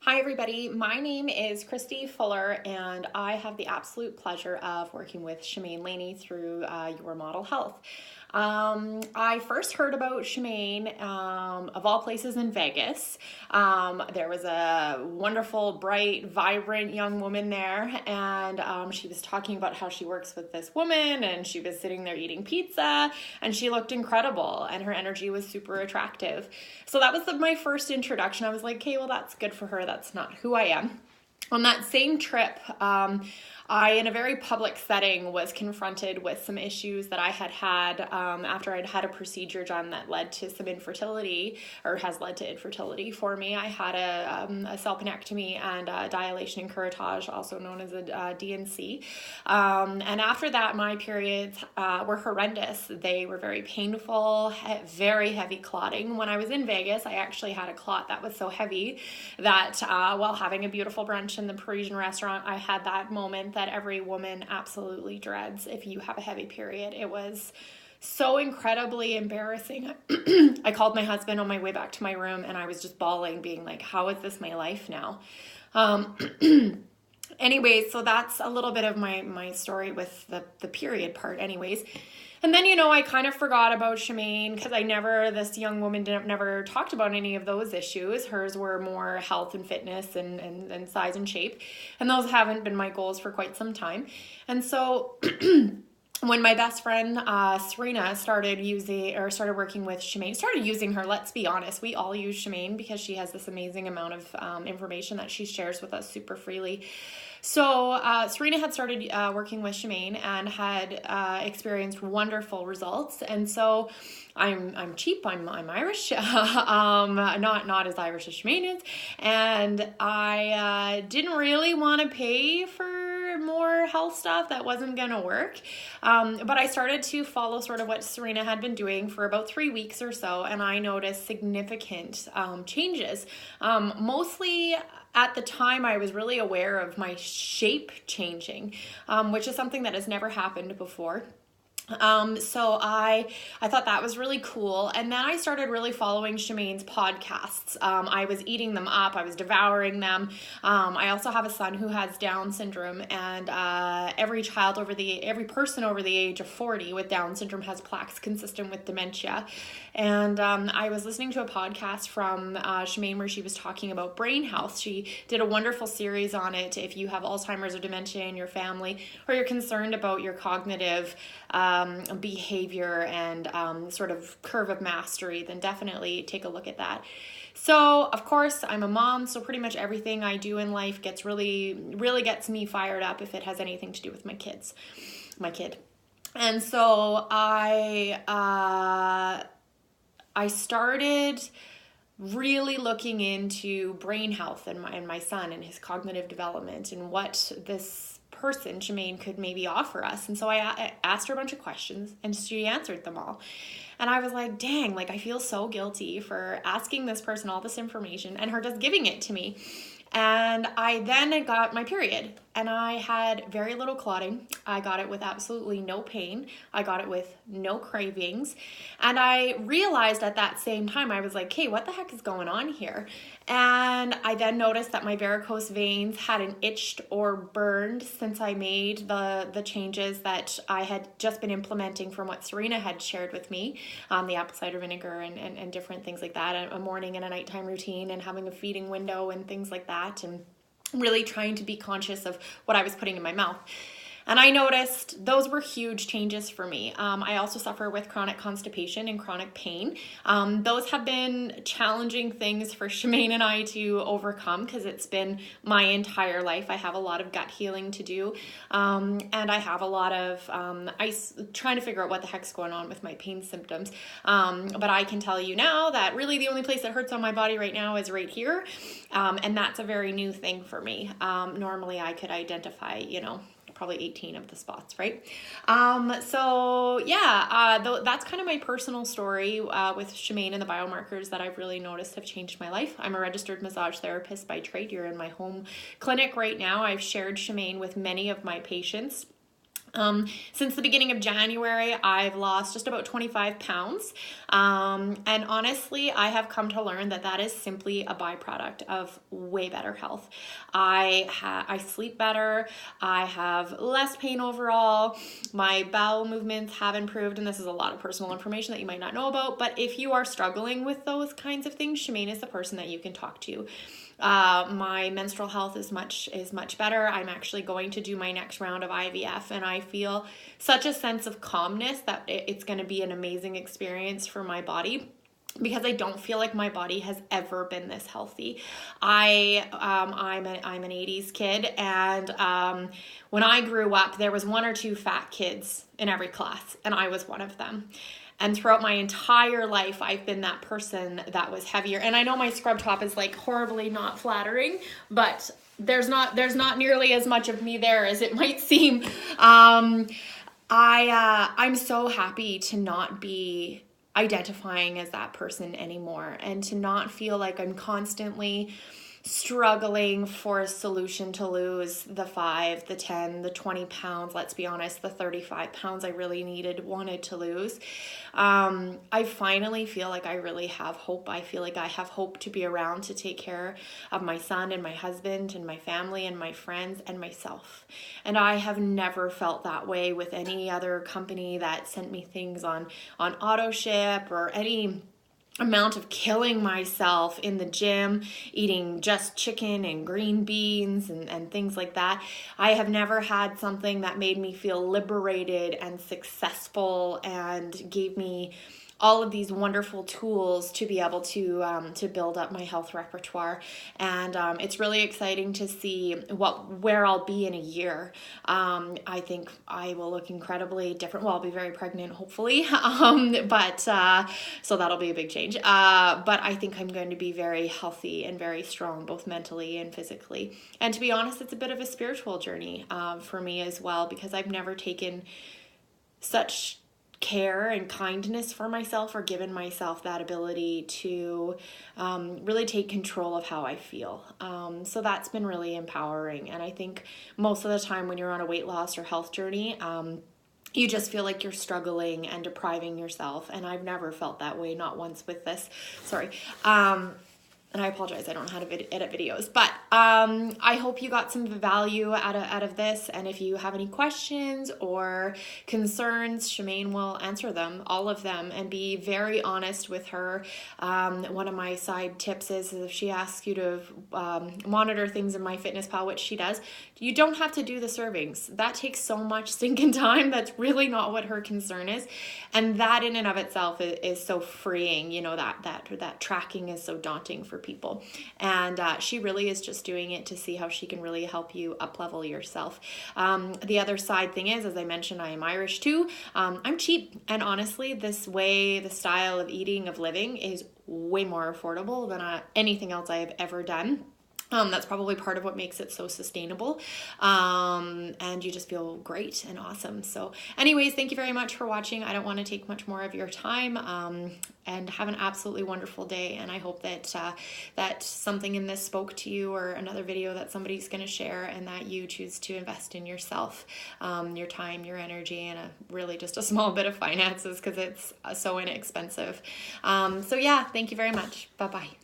Hi, everybody. My name is Christy Fuller, and I have the absolute pleasure of working with Chemaine Laney through Your Model Health. I first heard about Chemaine, of all places, in Vegas. There was a wonderful, bright, vibrant young woman there, and she was talking about how she works with this woman, and she was sitting there eating pizza, and she looked incredible, and her energy was super attractive. So that was my first introduction. I was like, okay, well, that's good for her. That's not who I am. On that same trip, I, in a very public setting, was confronted with some issues that I had after I'd had a procedure done that led to some infertility, or has led to infertility for me. I had a salpinectomy and a dilation and curettage, also known as a D&C. And after that, my periods were horrendous. They were very painful, very heavy clotting. When I was in Vegas, I actually had a clot that was so heavy that while having a beautiful brunch in the Parisian restaurant, I had that moment that every woman absolutely dreads if you have a heavy period. It was so incredibly embarrassing. I called my husband on my way back to my room, and I was just bawling, being like, how is this my life now? Anyways, so that's a little bit of my story with the period part anyways. And then, I kind of forgot about Chemaine because this young woman never talked about any of those issues. Hers were more health and fitness and size and shape. And those haven't been my goals for quite some time. And so when my best friend, Serena, started working with Chemaine, started using her, let's be honest, we all use Chemaine because she has this amazing amount of information that she shares with us super freely. So Serena had started working with Chemaine and had experienced wonderful results. And so I'm cheap. I'm Irish, not as Irish as Chemaine is, and I didn't really want to pay for more health stuff that wasn't gonna work. But I started to follow sort of what Serena had been doing for about 3 weeks or so, and I noticed significant changes. Mostly at the time, I was really aware of my shape changing, which is something that has never happened before. So I thought that was really cool. And then I started really following Chemaine's podcasts. I was eating them up. I was devouring them. I also have a son who has Down syndrome, and every person over the age of 40 with Down syndrome has plaques consistent with dementia. And I was listening to a podcast from Chemaine where she was talking about brain health. She did a wonderful series on it. If you have Alzheimer's or dementia in your family, or you're concerned about your cognitive behavior and sort of curve of mastery, then definitely take a look at that. So, of course, I'm a mom, so pretty much everything I do in life really gets me fired up if it has anything to do with my kid. And so I started really looking into brain health and my son and his cognitive development and what this person, Chemaine, could maybe offer us. And so I asked her a bunch of questions, and she answered them all. And I was like, dang, I feel so guilty for asking this person all this information and her just giving it to me. And I then got my period, and I had very little clotting. I got it with absolutely no pain. I got it with no cravings. And I realized at that same time, I was like, hey, what the heck is going on here? And I then noticed that my varicose veins hadn't itched or burned since I made the changes that I had just been implementing from what Serena had shared with me, the apple cider vinegar and different things like that, a morning and a nighttime routine, and having a feeding window and things like that, and really trying to be conscious of what I was putting in my mouth. And I noticed those were huge changes for me. I also suffer with chronic constipation and chronic pain. Those have been challenging things for Chemaine and I to overcome because it's been my entire life. I have a lot of gut healing to do. And I have a lot of trying to figure out what the heck's going on with my pain symptoms. But I can tell you now that really the only place that hurts on my body right now is right here. And that's a very new thing for me. Normally I could identify, probably 18 of the spots, right? So yeah, that's kind of my personal story with Chemaine and the biomarkers that I've really noticed have changed my life. I'm a registered massage therapist by trade. You're in my home clinic right now. I've shared Chemaine with many of my patients. Since the beginning of January, I've lost just about 25 pounds. And honestly, I have come to learn that that is simply a byproduct of way better health. I sleep better. I have less pain overall. My bowel movements have improved, and this is a lot of personal information that you might not know about, but if you are struggling with those kinds of things, Chemaine is the person that you can talk to. My menstrual health is much better. I'm actually going to do my next round of IVF, and I feel such a sense of calmness that it's going to be an amazing experience for my body, because I don't feel like my body has ever been this healthy. I'm an 80s kid, and when I grew up, there was one or two fat kids in every class, and I was one of them. And throughout my entire life, I've been that person that was heavier. And I know my scrub top is like horribly not flattering, but there's not nearly as much of me there as it might seem. I'm so happy to not be identifying as that person anymore, and to not feel like I'm constantly struggling for a solution to lose the 5, the 10, the 20 pounds, let's be honest, the 35 pounds I really wanted to lose. I finally feel like I really have hope. I feel like I have hope to be around to take care of my son and my husband and my family and my friends and myself. And I have never felt that way with any other company that sent me things on auto ship, or any amount of killing myself in the gym, eating just chicken and green beans and things like that. I have never had something that made me feel liberated and successful and gave me all of these wonderful tools to be able to build up my health repertoire. And it's really exciting to see where I'll be in a year. I think I will look incredibly different. Well, I'll be very pregnant, hopefully. But so that'll be a big change. But I think I'm going to be very healthy and very strong, both mentally and physically. And to be honest, it's a bit of a spiritual journey for me as well, because I've never taken such care and kindness for myself, or given myself that ability to really take control of how I feel. So that's been really empowering. And I think most of the time when you're on a weight loss or health journey, you just feel like you're struggling and depriving yourself. And I've never felt that way, not once with this. Sorry. And I apologize, I don't know how to edit videos, but I hope you got some value out of this. And if you have any questions or concerns, Chemaine will answer them, all of them, and be very honest with her. One of my side tips is if she asks you to monitor things in MyFitnessPal, which she does, you don't have to do the servings. That takes so much stinking time. That's really not what her concern is. And that in and of itself is so freeing. You know, that tracking is so daunting for people. And she really is just doing it to see how she can really help you up-level yourself. The other side thing is, as I mentioned, I am Irish too. I'm cheap. And honestly, the style of eating, of living is way more affordable than anything else I have ever done. That's probably part of what makes it so sustainable. And you just feel great and awesome. So anyways, thank you very much for watching. I don't want to take much more of your time, and have an absolutely wonderful day. And I hope that something in this spoke to you, or another video that somebody's going to share, and that you choose to invest in yourself, your time, your energy, and really just a small bit of finances, because it's so inexpensive. So yeah, thank you very much. Bye-bye.